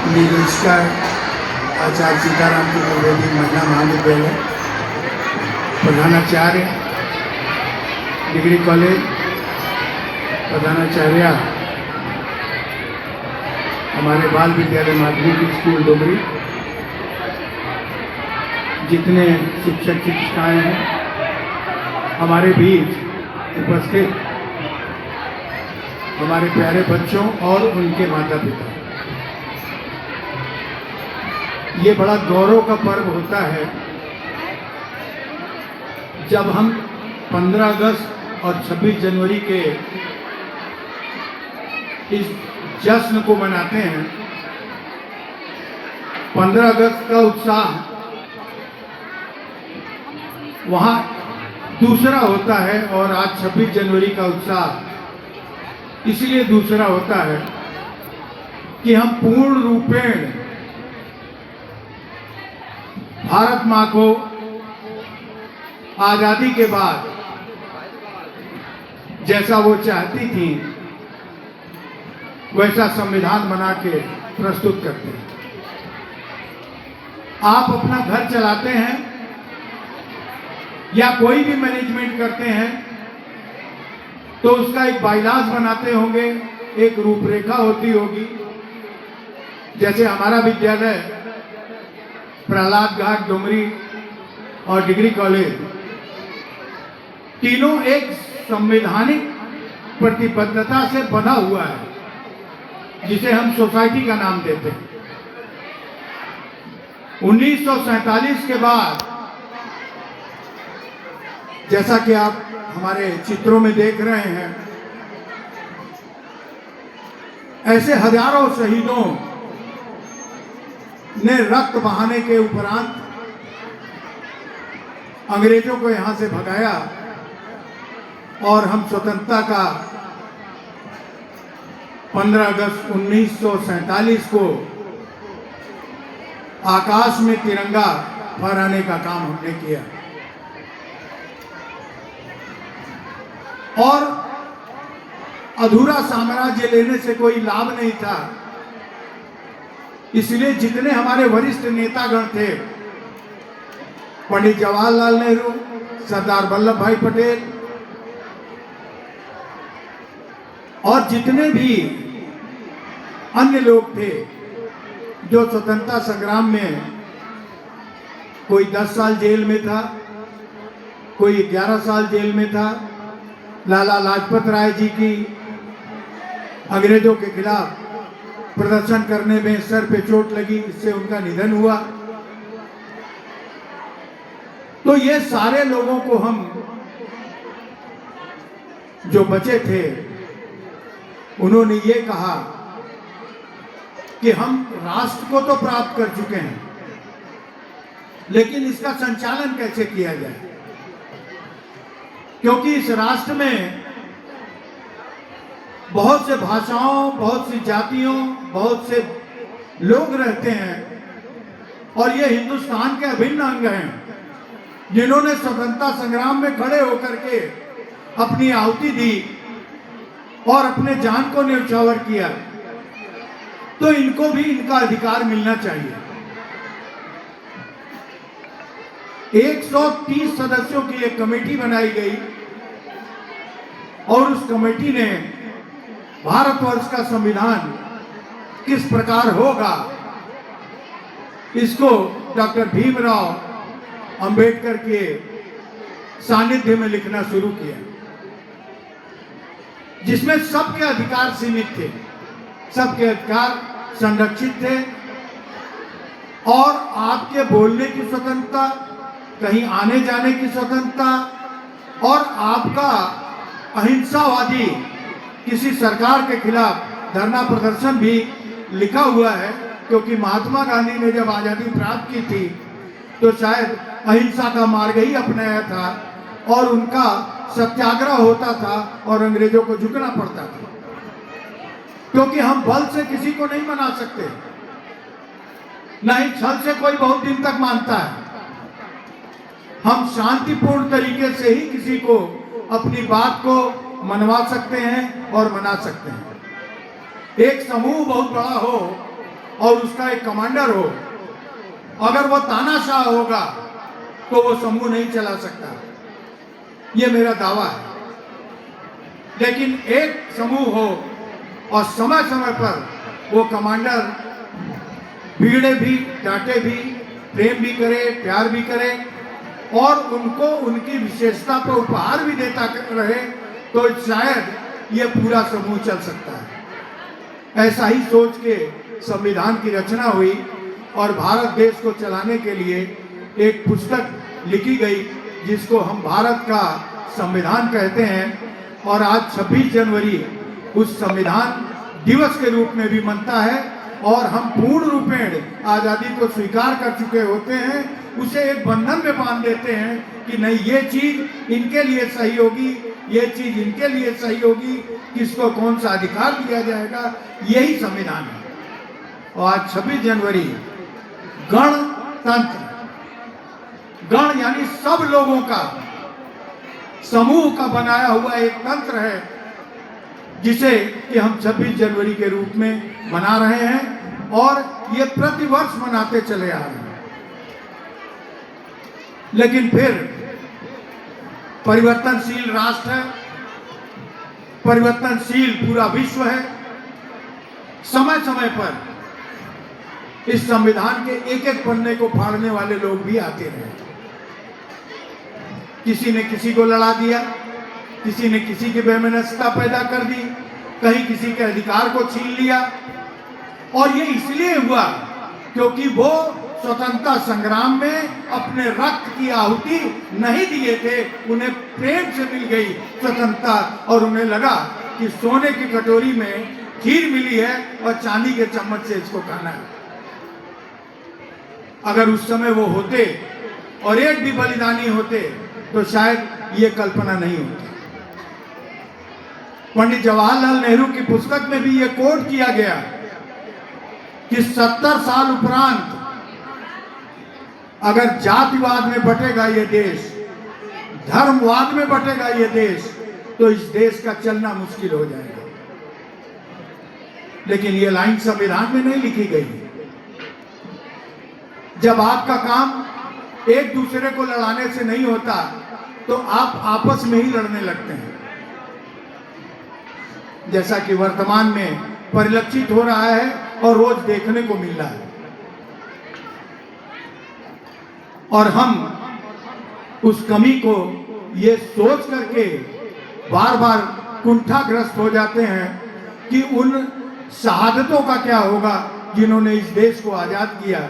निरीक्षक आचार्य सीताराम की द्विवेदी महिला महाविद्यालय, प्रधानाचार्य डिग्री कॉलेज, प्रधानाचार्य हमारे बाल विद्यालय माध्यमिक स्कूल डोमरी, जितने शिक्षक शिक्षिकाएँ हैं हमारे बीच उपस्थित, हमारे प्यारे बच्चों और उनके माता पिता, ये बड़ा गौरव का पर्व होता है जब हम 15 अगस्त और 26 जनवरी के इस जश्न को मनाते हैं। 15 अगस्त का उत्साह वहाँ दूसरा होता है और आज 26 जनवरी का उत्साह इसलिए दूसरा होता है कि हम पूर्ण रूपेण भारत माँ को आज़ादी के बाद जैसा वो चाहती थी वैसा संविधान बना के प्रस्तुत करते हैं। आप अपना घर चलाते हैं या कोई भी मैनेजमेंट करते हैं तो उसका एक बाइलाज बनाते होंगे, एक रूपरेखा होती होगी। जैसे हमारा विद्यालय प्रहलाद घाट डोमरी और डिग्री कॉलेज तीनों एक संवैधानिक प्रतिबद्धता से बना हुआ है जिसे हम सोसाइटी का नाम देते हैं। 1947 के बाद जैसा कि आप हमारे चित्रों में देख रहे हैं, ऐसे हजारों शहीदों ने रक्त बहाने के उपरांत अंग्रेजों को यहां से भगाया और हम स्वतंत्रता का 15 अगस्त 1947 को आकाश में तिरंगा फहराने का काम हमने किया। और अधूरा साम्राज्य लेने से कोई लाभ नहीं था, इसलिए जितने हमारे वरिष्ठ नेतागण थे, पंडित जवाहरलाल नेहरू, सरदार वल्लभ भाई पटेल और जितने भी अन्य लोग थे जो स्वतंत्रता संग्राम में कोई 10 साल जेल में था, कोई 11 साल जेल में था। लाला लाजपत राय जी की अंग्रेजों के खिलाफ प्रदर्शन करने में सर पे चोट लगी, इससे उनका निधन हुआ। तो ये सारे लोगों को हम जो बचे थे उन्होंने ये कहा कि हम राष्ट्र को तो प्राप्त कर चुके हैं, लेकिन इसका संचालन कैसे किया जाए, क्योंकि इस राष्ट्र में बहुत से भाषाओं, बहुत सी जातियों, बहुत से लोग रहते हैं और ये हिंदुस्तान के अभिन्न अंग हैं जिन्होंने स्वतंत्रता संग्राम में खड़े होकर के अपनी आहुति दी और अपने जान को न्यौछावर किया। तो इनको भी इनका अधिकार मिलना चाहिए। 130 सदस्यों की एक कमेटी बनाई गई और उस कमेटी ने भारतवर्ष का संविधान किस प्रकार होगा इसको डॉक्टर भीमराव अंबेडकर के सानिध्य में लिखना शुरू किया, जिसमें सबके अधिकार सीमित थे, सबके अधिकार संरक्षित थे और आपके बोलने की स्वतंत्रता, कहीं आने जाने की स्वतंत्रता और आपका अहिंसावादी किसी सरकार के खिलाफ धरना प्रदर्शन भी लिखा हुआ है, क्योंकि महात्मा गांधी ने जब आज़ादी प्राप्त की थी तो शायद अहिंसा का मार्ग ही अपनाया था और उनका सत्याग्रह होता था और अंग्रेजों को झुकना पड़ता था, क्योंकि हम बल से किसी को नहीं मना सकते, नहीं छल से कोई बहुत दिन तक मानता है। हम शांतिपूर्ण तरीके से ही किसी को अपनी बात को मनवा सकते हैं और मना सकते हैं। एक समूह बहुत बड़ा हो और उसका एक कमांडर हो, अगर वो तानाशाह होगा तो वो समूह नहीं चला सकता, ये मेरा दावा है। लेकिन एक समूह हो और समय समय पर वो कमांडर बिगड़े भी, डांटे भी, प्रेम भी करे, प्यार भी करे और उनको उनकी विशेषता पर उपहार भी देता रहे, तो शायद ये पूरा समूह चल सकता है। ऐसा ही सोच के संविधान की रचना हुई और भारत देश को चलाने के लिए एक पुस्तक लिखी गई जिसको हम भारत का संविधान कहते हैं। और आज 26 जनवरी उस संविधान दिवस के रूप में भी मनता है और हम पूर्ण रूपेण आज़ादी को स्वीकार कर चुके होते हैं, उसे एक बंधन में बांध देते हैं कि नहीं, ये चीज़ इनके लिए सही होगी, ये चीज़ इनके लिए सही होगी, किसको कौन सा अधिकार दिया जाएगा, यही संविधान है। और आज 26 जनवरी गणतंत्र, गण यानी सब लोगों का, समूह का बनाया हुआ एक तंत्र है जिसे कि हम 26 जनवरी के रूप में मना रहे हैं और ये प्रतिवर्ष मनाते चले आ रहे हैं। लेकिन फिर परिवर्तनशील राष्ट्र है, परिवर्तनशील पूरा विश्व है, समय समय पर इस संविधान के एक एक पन्ने को फाड़ने वाले लोग भी आते रहे। किसी ने किसी को लड़ा दिया, किसी ने किसी की बेमनस्ता पैदा कर दी, कहीं किसी के अधिकार को छीन लिया। और ये इसलिए हुआ क्योंकि वो स्वतंत्रता संग्राम में अपने रक्त की आहुति नहीं दिए थे, उन्हें प्रेम से मिल गई स्वतंत्रता और उन्हें लगा कि सोने की कटोरी में खीर मिली है और चांदी के चम्मच से इसको खाना है। अगर उस समय वो होते और एक भी बलिदानी होते तो शायद ये कल्पना नहीं होती। पंडित जवाहरलाल नेहरू की पुस्तक में भी ये कोट किया गया कि 70 साल उपरांत अगर जातिवाद में बटेगा ये देश, धर्मवाद में बटेगा ये देश, तो इस देश का चलना मुश्किल हो जाएगा। लेकिन ये लाइन संविधान में नहीं लिखी गई। जब आपका काम एक दूसरे को लड़ाने से नहीं होता तो आप आपस में ही लड़ने लगते हैं, जैसा कि वर्तमान में परिलक्षित हो रहा है और रोज देखने को मिल रहा है। और हम उस कमी को ये सोच करके बार बार कुंठाग्रस्त हो जाते हैं कि उन शहादतों का क्या होगा जिन्होंने इस देश को आजाद किया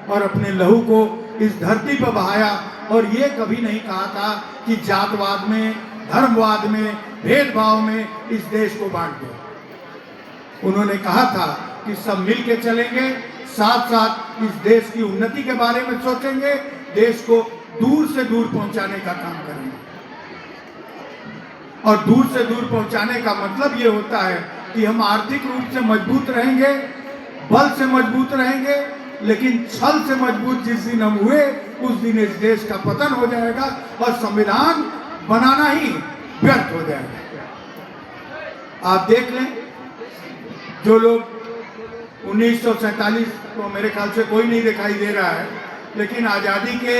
और अपने लहू को इस धरती पर बहाया और ये कभी नहीं कहा था कि जातवाद में, धर्मवाद में, भेदभाव में इस देश को बांट दो। उन्होंने कहा था कि सब मिल के चलेंगे, साथ साथ इस देश की उन्नति के बारे में सोचेंगे, देश को दूर से दूर पहुंचाने का काम करेंगे। और दूर से दूर पहुंचाने का मतलब ये होता है कि हम आर्थिक रूप से मजबूत रहेंगे, बल से मजबूत रहेंगे, लेकिन छल से मजबूत जिस दिन हम हुए उस दिन इस देश का पतन हो जाएगा और संविधान बनाना ही व्यर्थ हो जाएगा। आप देख लें, जो लोग 1947 को मेरे ख्याल से कोई नहीं दिखाई दे रहा है, लेकिन आज़ादी के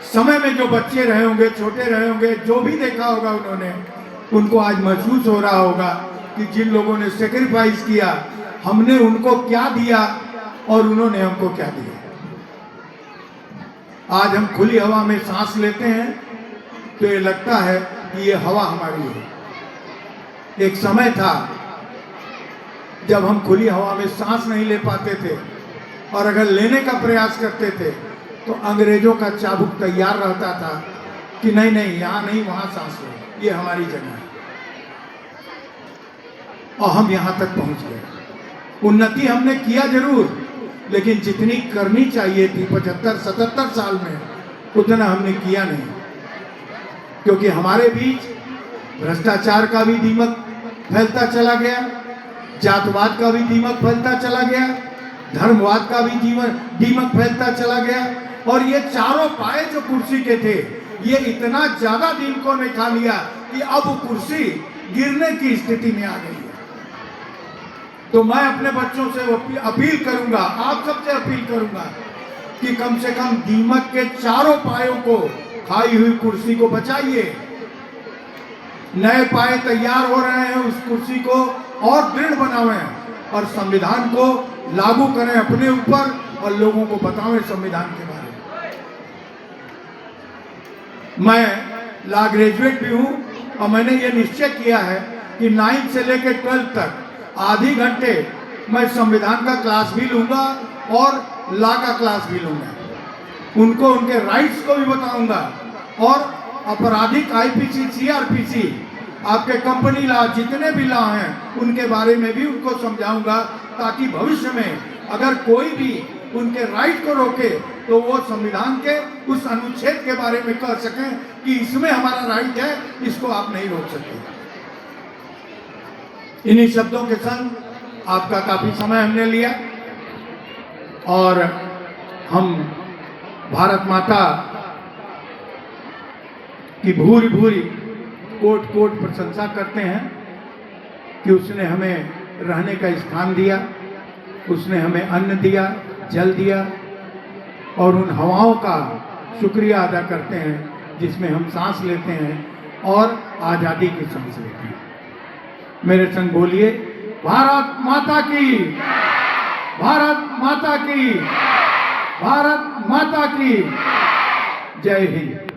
समय में जो बच्चे रहे होंगे, छोटे रहे होंगे, जो भी देखा होगा उन्होंने, उनको आज महसूस हो रहा होगा कि जिन लोगों ने सेक्रीफाइस किया, हमने उनको क्या दिया और उन्होंने हमको क्या दिया। आज हम खुली हवा में सांस लेते हैं तो ये लगता है कि ये हवा हमारी है। एक समय था जब हम खुली हवा में सांस नहीं ले पाते थे और अगर लेने का प्रयास करते थे तो अंग्रेजों का चाबुक तैयार रहता था कि नहीं नहीं, यहाँ नहीं, वहाँ सांस लो, ये हमारी जगह है। और हम यहाँ तक पहुँच गए। उन्नति हमने किया जरूर, लेकिन जितनी करनी चाहिए थी 75-77 साल में, उतना हमने किया नहीं, क्योंकि हमारे बीच भ्रष्टाचार का भी दीमक फैलता चला गया, जातवाद का भी दीमक फैलता चला गया, धर्मवाद का भी दीमक फैलता चला गया। और ये चारों पाए जो कुर्सी के थे, ये इतना ज्यादा दीमकों ने खा लिया कि अब कुर्सी गिरने की स्थिति में आ गई है। तो मैं अपने बच्चों से अपील करूंगा, आप सबसे अपील करूंगा कि कम से कम दीमक के चारों पायों को, खाई हुई कुर्सी को बचाइए। नए पाए तैयार हो रहे हैं, उस कुर्सी को और दृढ़ बनावें और संविधान को लागू करें अपने ऊपर और लोगों को बतावें संविधान के बारे में। मैं लॉ ग्रेजुएट भी हूं और मैंने ये निश्चय किया है कि 9 से लेकर 12 तक आधी घंटे मैं संविधान का क्लास भी लूंगा और लॉ का क्लास भी लूंगा। उनको उनके राइट्स को भी बताऊंगा और आपराधिक आईपीसी, सीआरपीसी, आपके कंपनी लॉ, जितने भी लॉ हैं उनके बारे में भी उनको समझाऊंगा, ताकि भविष्य में अगर कोई भी उनके राइट को रोके तो वो संविधान के उस अनुच्छेद के बारे में कह सकें कि इसमें हमारा राइट है, इसको आप नहीं रोक सकते। इन्हीं शब्दों के संग आपका काफी समय हमने लिया और हम भारत माता की भूरी भूरी कोट कोट प्रशंसा करते हैं कि उसने हमें रहने का स्थान दिया, उसने हमें अन्न दिया, जल दिया और उन हवाओं का शुक्रिया अदा करते हैं जिसमें हम सांस लेते हैं और आज़ादी की सांस लेते हैं। मेरे संग बोलिए, भारत माता की, भारत माता की, भारत माता की जय हिंद।